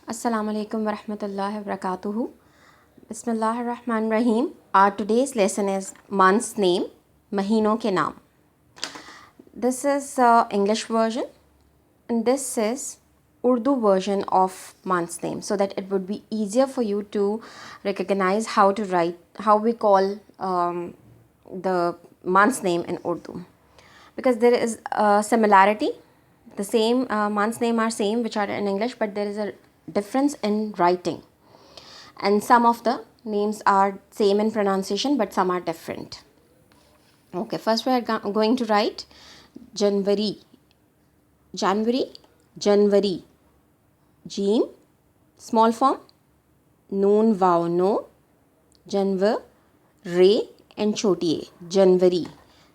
Assalamu alaikum wa rahmatullahi wa barakatuhu. Bismillahir Rahmanir Rahim. Our today's lesson is month's name, Mahino ke naam. This is English version and this is Urdu version of month's name, so that it would be easier for you to recognize how to write, how we call the month's name in Urdu. Because there is a similarity, the same month's name are same which are in English, but there is a difference in writing, and some of the names are same in pronunciation but some are different. Okay, first we are going to write January, January, Jim, small form, noon, wow, no, Janvar, Ray, and choti a, January.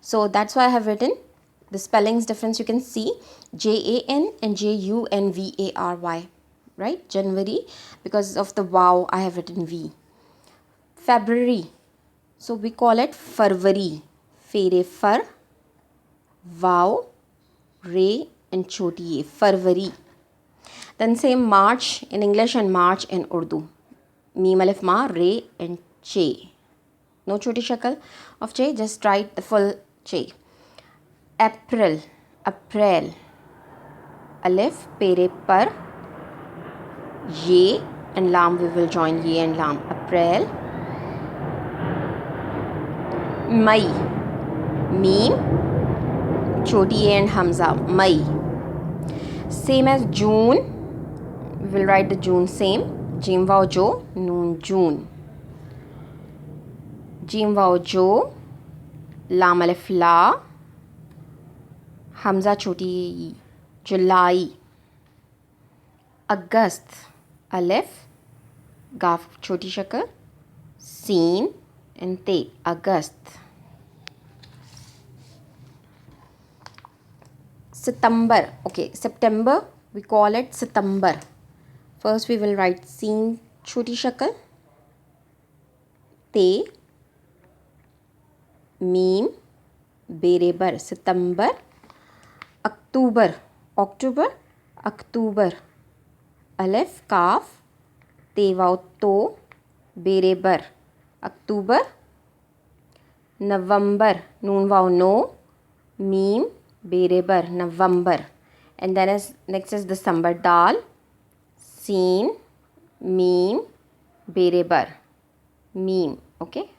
So that's why I have written the spellings difference. You can see Jan and Junvary, right? January, because of the wow I have written V. February, so we call it Farwari, Fere far, wow, Ray, and choti a, Farwari. Then same March in English and March in Urdu. Meem alif ma, Re, and Che. No choti shakal of Che, just write the full Che. April, April. Alif, Pere par, Ye, and Lam, we will join Ye and Lam. April. May, Meem, choti A and Hamza. May. Same as June. We will write the June same. Jim Wao Jo, Noon June. Jim Wao Jo, Lam Alif La, Hamza choti July. August, Alif, Gaf choti shakal, Seen, and Te, August. September, okay, September, we call it September. First we will write Seen choti shakal, Te, Meem, Berebar, September. October, October, October. Alif, Kaf, Te Wao To, Berebar, October. November, Noon Wao No, Meem, Berebar, November. And then next is December, Dal, Seen, Meem, Berebar, Meem. Okay.